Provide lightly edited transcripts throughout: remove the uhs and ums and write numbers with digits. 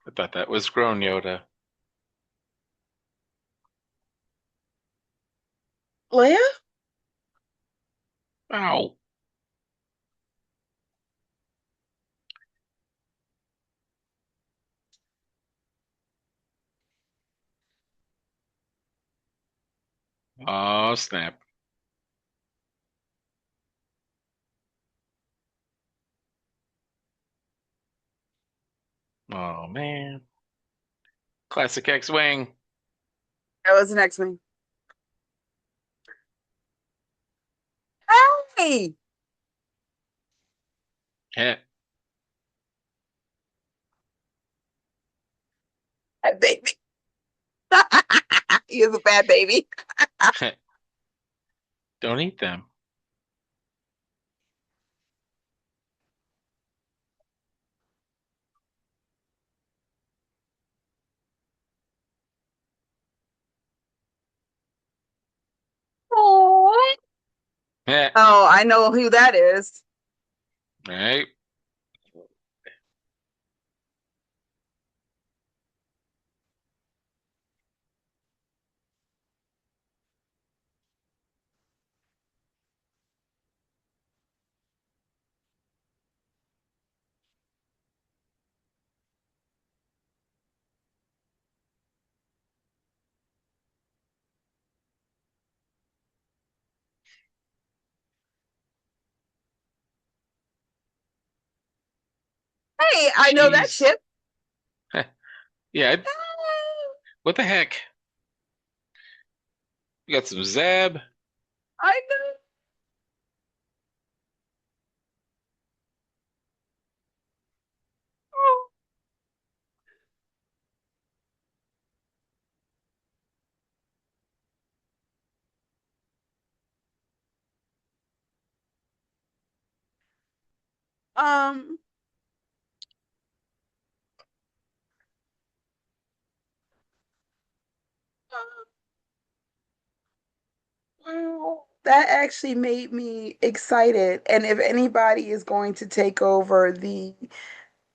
I thought that was grown Yoda. Leia? Ow. Oh, snap. Oh, man. Classic X-Wing. That was the next one. Hey! Heh. That baby. He is a bad baby. Don't eat them. Oh, Heh. I know who that is. Right? Hey, I know that Jeez. ship. Heh. Yeah, what the heck? You got some Zeb. I know. Um, well, that actually made me excited. And if anybody is going to take over the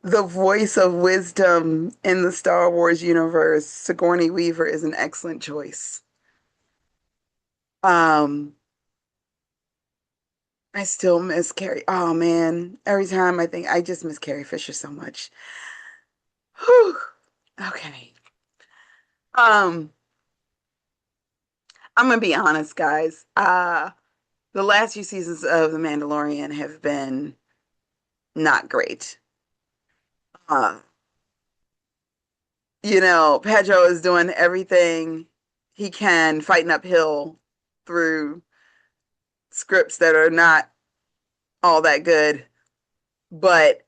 voice of wisdom in the Star Wars universe, Sigourney Weaver is an excellent choice. Um, I still miss Carrie. Oh man, every time I think I just miss Carrie Fisher so much. Whew. Okay. Um, I'm gonna be honest, guys. The last few seasons of The Mandalorian have been not great. Uh, Pedro is doing everything he can, fighting uphill through scripts that are not all that good. But,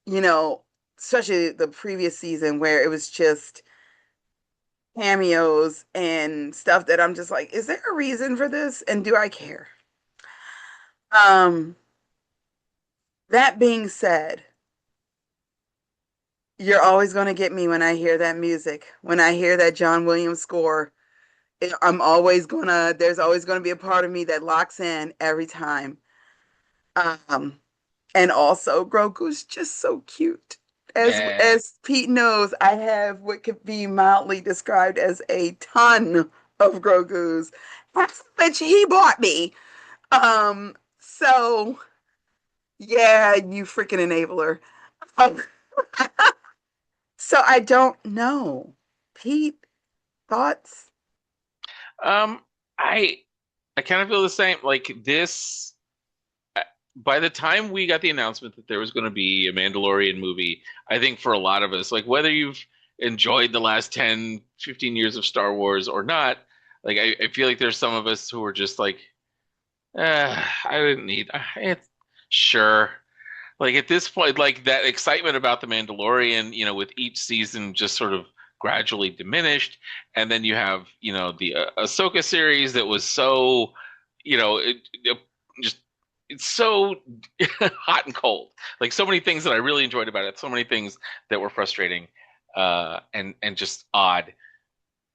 you know, especially the previous season where it was just cameos and stuff that I'm just like, is there a reason for this? And do I care? Um, that being said, you're always going to get me when I hear that music. When I hear that John Williams score, there's always gonna be a part of me that locks in every time. Um, and also Grogu's just so cute. Yeah. As Pete knows, I have what could be mildly described as a ton of Grogu's, which he bought me. So yeah, you freaking enabler. Um, so I don't know. Pete, thoughts? Um, I I kind of feel the same. Like this, by the time we got the announcement that there was going to be a Mandalorian movie, I think for a lot of us, like whether you've enjoyed the last 10, 15 years of Star Wars or not, like I feel like there's some of us who are just like, I didn't need it. Sure. Like at this point, like that excitement about the Mandalorian, with each season just sort of gradually diminished, and then you have, the Ahsoka series that was so, just it's so hot and cold. Like so many things that I really enjoyed about it, so many things that were frustrating, and just odd.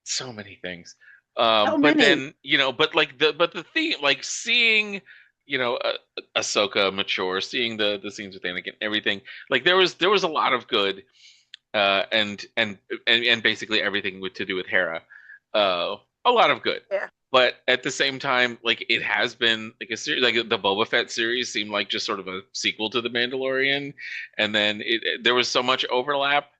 So many things. So But many. then, but the theme, like seeing, Ahsoka mature, seeing the scenes with Anakin, everything, like there was a lot of good. and basically everything with to do with Hera. A lot of good. Yeah. But at the same time, like it has been like a series, like the Boba Fett series seemed like just sort of a sequel to the Mandalorian, and then there was so much overlap.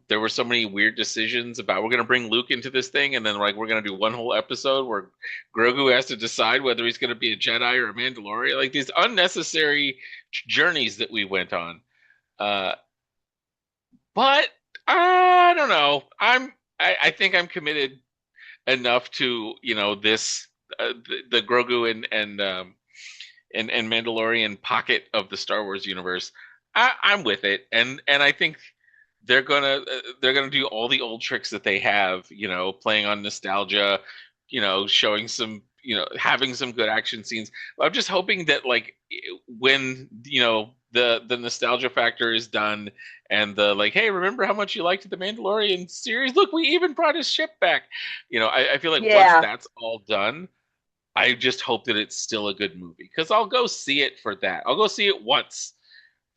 There were so many weird decisions about we're going to bring Luke into this thing, and then like we're going to do one whole episode where Grogu has to decide whether he's going to be a Jedi or a Mandalorian. Like these unnecessary journeys that we went on. Uh, but I don't know. I think I'm committed enough to this the Grogu and Mandalorian pocket of the Star Wars universe. I'm with it, and I think they're gonna do all the old tricks that they have, playing on nostalgia, showing some, having some good action scenes. I'm just hoping that like when the nostalgia factor is done and the like, hey, remember how much you liked the Mandalorian series? Look, we even brought his ship back. I feel like once Yeah. that's all done, I just hope that it's still a good movie because I'll go see it for that. I'll go see it once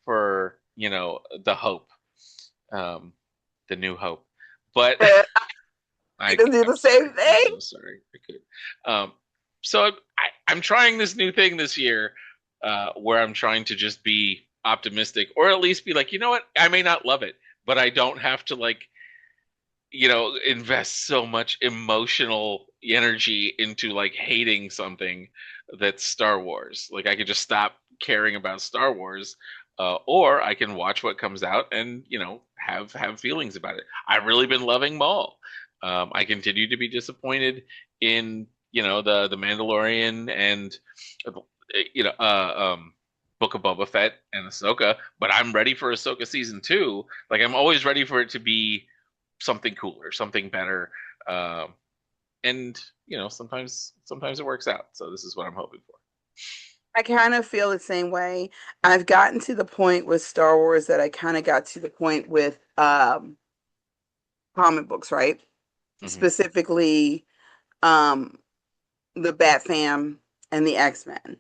for the hope, um, the new hope. But I can do I'm the same sorry. I'm thing. so sorry. I could. So I'm trying this new thing this year, where I'm trying to just be optimistic, or at least be like, you know what? I may not love it, but I don't have to like, invest so much emotional energy into like hating something that's Star Wars. Like I could just stop caring about Star Wars, or I can watch what comes out and have feelings about it. I've really been loving Maul. I continue to be disappointed in the Mandalorian and you know Book of Boba Fett and Ahsoka, but I'm ready for Ahsoka season 2. Like I'm always ready for it to be something cooler, something better. Um, and sometimes it works out. So this is what I'm hoping for. I kind of feel the same way. I've gotten to the point with Star Wars that I kind of got to the point with comic books, right? Hmm. Specifically, um, the Bat Fam and the X-Men.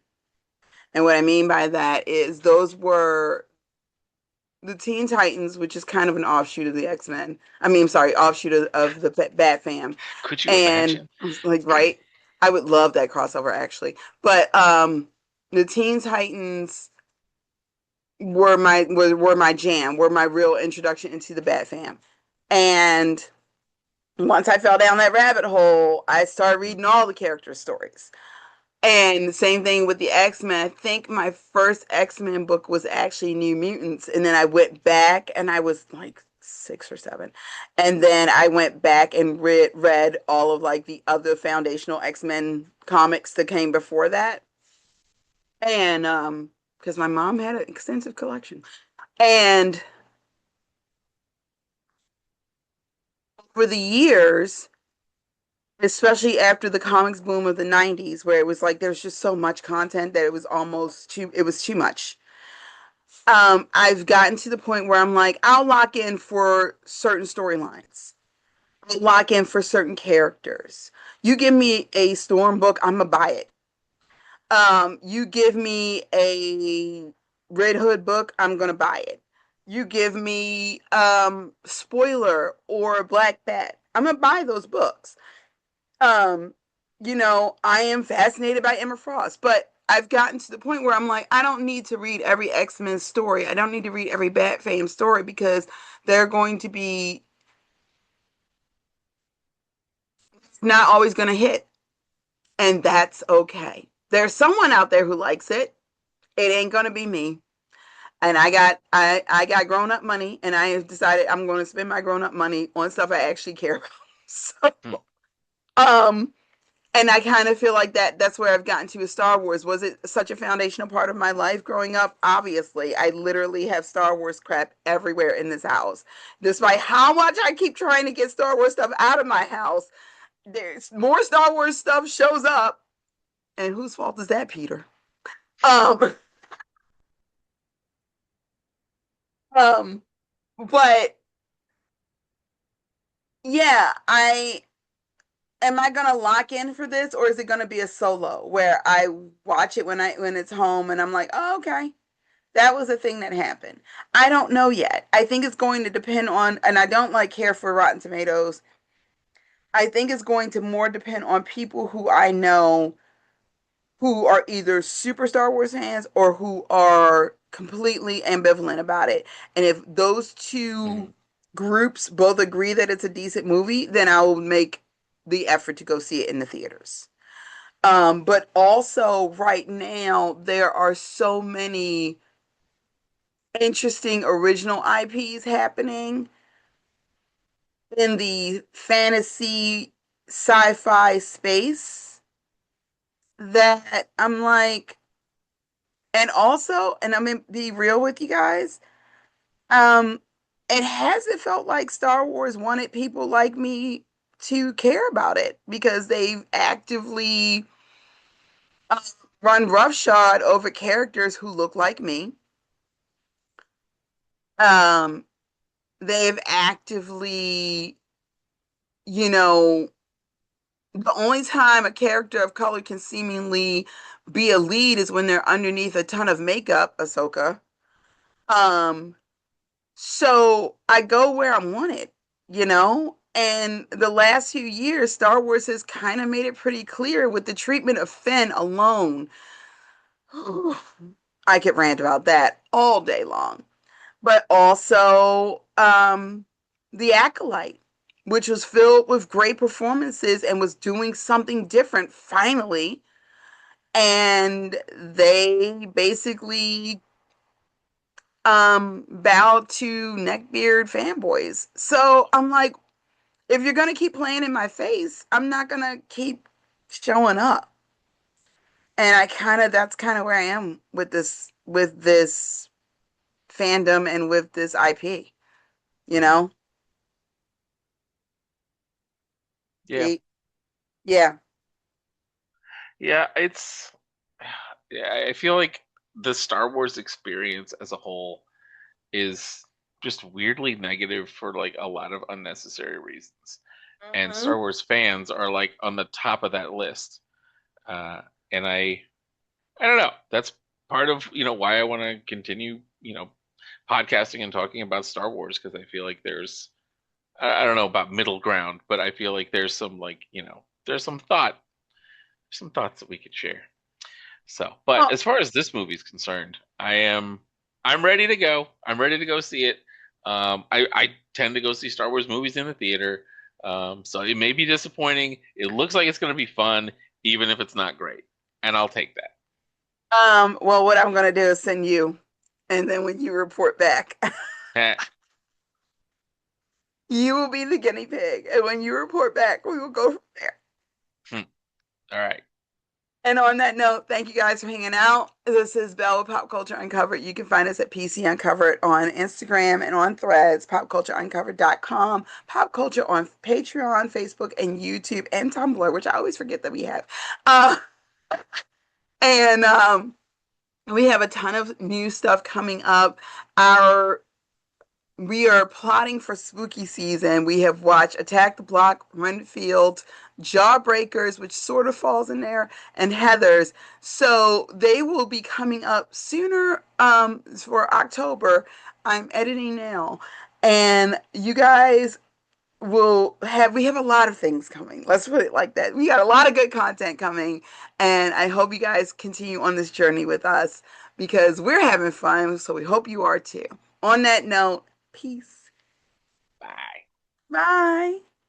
And what I mean by that is those were the Teen Titans, which is kind of an offshoot of the X-Men. I mean, sorry, offshoot of the Bat Fam. Could you And imagine? I was like, right, I would love that crossover actually. But the Teen Titans were my jam, were my real introduction into the Bat Fam. And once I fell down that rabbit hole, I started reading all the character stories. And same thing with the X-Men. I think my first X-Men book was actually New Mutants. And then I went back and I was like 6 or 7. And then I went back and read all of like the other foundational X-Men comics that came before that. And because my mom had an extensive collection. And for the years, especially after the comics boom of the 90s, where it was like there's just so much content that it was too much. I've gotten to the point where I'm like, I'll lock in for certain storylines. I'll lock in for certain characters. You give me a Storm book, I'm gonna buy it. You give me a Red Hood book, I'm gonna buy it. You give me spoiler or Black Bat, I'm gonna buy those books. Um, I am fascinated by Emma Frost, but I've gotten to the point where I'm like, I don't need to read every X-Men story. I don't need to read every Bat Fame story because they're going to be not always going to hit, and that's okay. There's someone out there who likes it. It ain't going to be me. And I got grown up money, and I have decided I'm going to spend my grown up money on stuff I actually care about. Hmm. So, um, and I kind of feel like that's where I've gotten to with Star Wars. Was it such a foundational part of my life growing up? Obviously. I literally have Star Wars crap everywhere in this house. Despite how much I keep trying to get Star Wars stuff out of my house, there's more Star Wars stuff shows up. And whose fault is that, Peter? Um, um, but yeah, I am I gonna lock in for this, or is it gonna be a solo where I watch it when it's home and I'm like, oh, okay. That was a thing that happened. I don't know yet. I think it's going to depend on, and I don't like care for Rotten Tomatoes. I think it's going to more depend on people who I know who are either super Star Wars fans or who are completely ambivalent about it. And if those two Mhm. groups both agree that it's a decent movie, then I will make the effort to go see it in the theaters. But also right now there are so many interesting original IPs happening in the fantasy sci-fi space that I'm like, and also, and I'm gonna be real with you guys, um, it hasn't felt like Star Wars wanted people like me to care about it because they've actively uh, run roughshod over characters who look like me. Um, they've actively, you know, the only time a character of color can seemingly be a lead is when they're underneath a ton of makeup, Ahsoka. Um, so I go where I'm wanted, you know? And the last few years, Star Wars has kind of made it pretty clear with the treatment of Finn alone. I could rant about that all day long. But also The Acolyte, which was filled with great performances and was doing something different finally. And they basically bowed to neckbeard fanboys. So I'm like, if you're gonna keep playing in my face, I'm not gonna keep showing up. And I kind of that's kind of where I am with this fandom and with this IP, you Mhm. know? Yeah. Yeah. Yeah, it's yeah, I feel like the Star Wars experience as a whole is just weirdly negative for like a lot of unnecessary reasons. And Hmm. Star Wars fans are like on the top of that list. Uh, and I don't know. That's part of, why I want to continue, podcasting and talking about Star Wars because I feel like I don't know about middle ground, but I feel like there's some like, there's some thoughts that we could share. So, but Well, as far as this movie's concerned, I'm ready to go. I'm ready to go see it. I tend to go see Star Wars movies in the theater. So it may be disappointing. It looks like it's going to be fun, even if it's not great, and I'll take well, what I'm gonna do is send you, and then when you report back, that. you will be the guinea pig, and when you report back, we will go from there. All right. And on that note, thank you guys for hanging out. This is Belle with Pop Culture Uncovered. You can find us at PC Uncovered on Instagram and on Threads, popcultureuncovered.com, Pop Culture on Patreon, Facebook, and YouTube, and Tumblr, which I always forget that we have. Uh, and we have a ton of new stuff coming up. Our We are plotting for spooky season. We have watched Attack the Block, Renfield, Jawbreakers, which sort of falls in there, and Heathers. So they will be coming up sooner for October. I'm editing now. And you guys we have a lot of things coming. Let's put it like that. We got a lot of good content coming, and I hope you guys continue on this journey with us because we're having fun, so we hope you are too. On that note, peace. Bye. Bye.